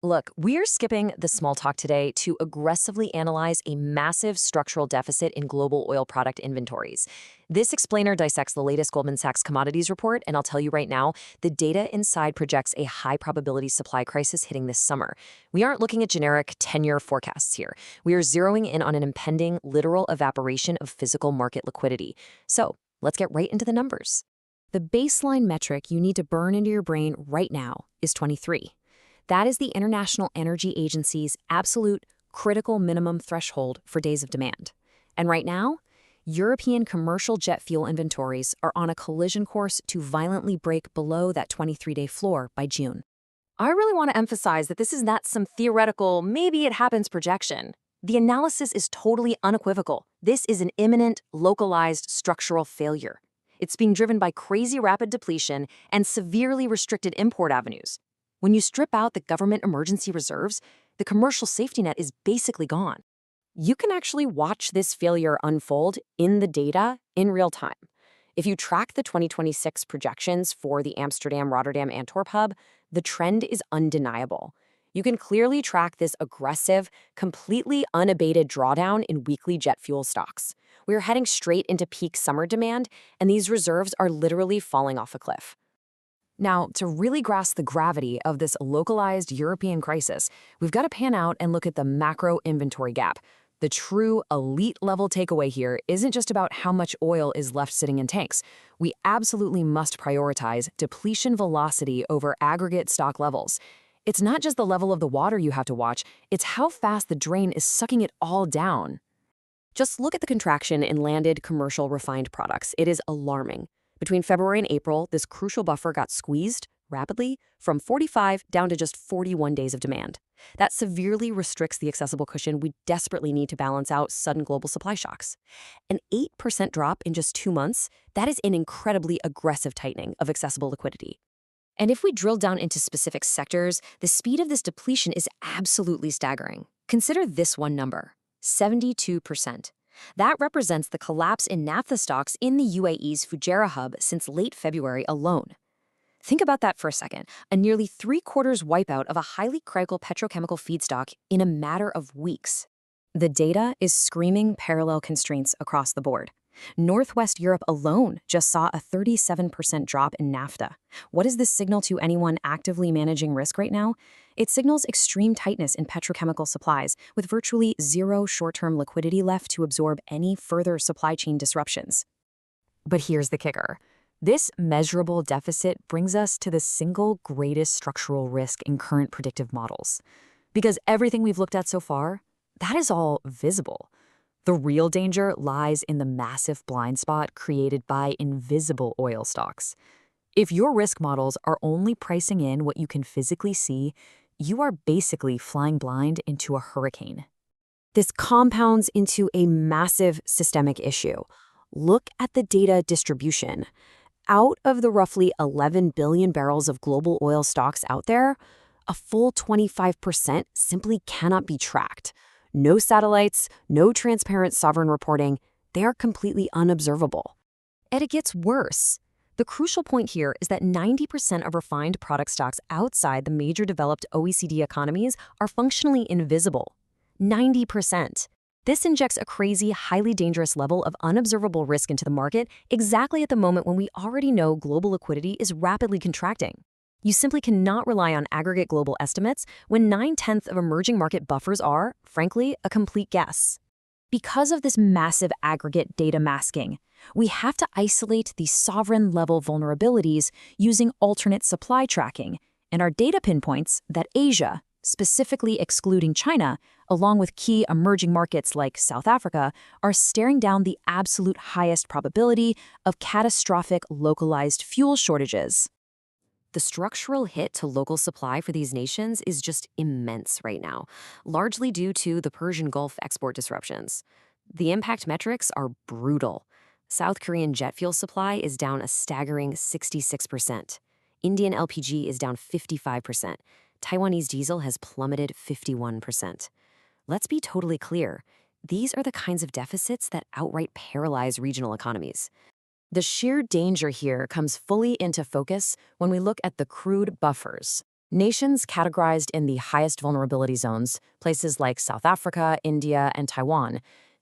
Look, we're skipping the small talk today to aggressively analyze a massive structural deficit in global oil product inventories. This explainer dissects the latest Goldman Sachs commodities report, and I'll tell you right now, the data inside projects a high probability supply crisis hitting this summer. We aren't looking at generic 10-year forecasts here. We are zeroing in on an impending literal evaporation of physical market liquidity. So, let's get right into the numbers. The baseline metric you need to burn into your brain right now is 23. That is the International Energy Agency's absolute critical minimum threshold for days of demand. And right now, European commercial jet fuel inventories are on a collision course to violently break below that 23-day floor by June. I really want to emphasize that this is not some theoretical, maybe it happens projection. The analysis is totally unequivocal. This is an imminent, localized structural failure. It's being driven by crazy rapid depletion and severely restricted import avenues. When you strip out the government emergency reserves, the commercial safety net is basically gone. You can actually watch this failure unfold in the data in real time. If you track the 2026 projections for the Amsterdam, Rotterdam, Antwerp hub, the trend is undeniable. You can clearly track this aggressive, completely unabated drawdown in weekly jet fuel stocks. We're heading straight into peak summer demand, and these reserves are literally falling off a cliff. Now, to really grasp the gravity of this localized European crisis, we've got to pan out and look at the macro inventory gap. The true elite-level takeaway here isn't just about how much oil is left sitting in tanks. We absolutely must prioritize depletion velocity over aggregate stock levels. It's not just the level of the water you have to watch, it's how fast the drain is sucking it all down. Just look at the contraction in landed commercial refined products. It is alarming. Between February and April, this crucial buffer got squeezed rapidly from 45 down to just 41 days of demand. That severely restricts the accessible cushion we desperately need to balance out sudden global supply shocks. An 8% drop in just 2 months, that is an incredibly aggressive tightening of accessible liquidity. And if we drill down into specific sectors, the speed of this depletion is absolutely staggering. Consider this one number, 72%. That represents the collapse in naphtha stocks in the UAE's Fujairah hub since late February alone. Think about that for a second, a nearly three-quarters wipeout of a highly critical petrochemical feedstock in a matter of weeks. The data is screaming parallel constraints across the board. Northwest Europe alone just saw a 37% drop in naphtha. What does this signal to anyone actively managing risk right now? It signals extreme tightness in petrochemical supplies, with virtually zero short-term liquidity left to absorb any further supply chain disruptions. But here's the kicker. This measurable deficit brings us to the single greatest structural risk in current predictive models. Because everything we've looked at so far, that is all visible. The real danger lies in the massive blind spot created by invisible oil stocks. If your risk models are only pricing in what you can physically see, you are basically flying blind into a hurricane. This compounds into a massive systemic issue. Look at the data distribution. Out of the roughly 11 billion barrels of global oil stocks out there, a full 25% simply cannot be tracked. No satellites, no transparent sovereign reporting, they are completely unobservable. And it gets worse. The crucial point here is that 90% of refined product stocks outside the major developed OECD economies are functionally invisible. 90%. This injects a crazy, highly dangerous level of unobservable risk into the market exactly at the moment when we already know global liquidity is rapidly contracting. You simply cannot rely on aggregate global estimates when 9/10 of emerging market buffers are, frankly, a complete guess. Because of this massive aggregate data masking, we have to isolate these sovereign-level vulnerabilities using alternate supply tracking, and our data pinpoints that Asia, specifically excluding China, along with key emerging markets like South Africa, are staring down the absolute highest probability of catastrophic localized fuel shortages. The structural hit to local supply for these nations is just immense right now, largely due to the Persian Gulf export disruptions. The impact metrics are brutal. South Korean jet fuel supply is down a staggering 66%. Indian LPG is down 55%. Taiwanese diesel has plummeted 51%. Let's be totally clear. These are the kinds of deficits that outright paralyze regional economies. The sheer danger here comes fully into focus when we look at the crude buffers. Nations categorized in the highest vulnerability zones, places like South Africa, India, and Taiwan,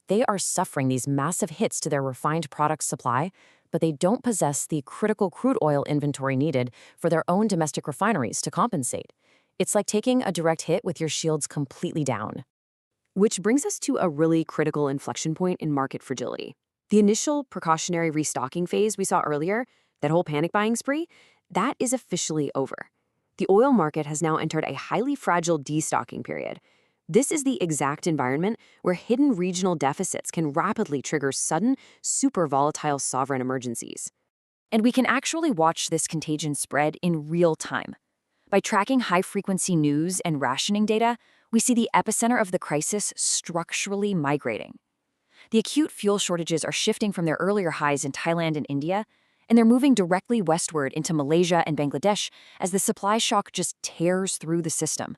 they are suffering these massive hits to their refined products supply, but they don't possess the critical crude oil inventory needed for their own domestic refineries to compensate. It's like taking a direct hit with your shields completely down. Which brings us to a really critical inflection point in market fragility. The initial precautionary restocking phase we saw earlier, that whole panic buying spree, that is officially over. The oil market has now entered a highly fragile destocking period. This is the exact environment where hidden regional deficits can rapidly trigger sudden, super volatile sovereign emergencies. And we can actually watch this contagion spread in real time. By tracking high-frequency news and rationing data, we see the epicenter of the crisis structurally migrating. The acute fuel shortages are shifting from their earlier highs in Thailand and India, and they're moving directly westward into Malaysia and Bangladesh as the supply shock just tears through the system.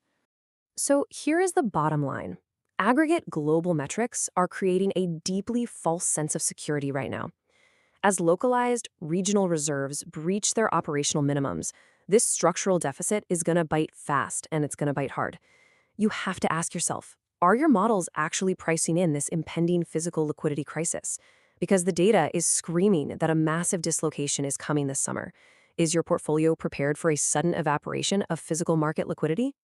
So here is the bottom line. Aggregate global metrics are creating a deeply false sense of security right now. As localized regional reserves breach their operational minimums, this structural deficit is going to bite fast and it's going to bite hard. You have to ask yourself, are your models actually pricing in this impending physical liquidity crisis? Because the data is screaming that a massive dislocation is coming this summer. Is your portfolio prepared for a sudden evaporation of physical market liquidity?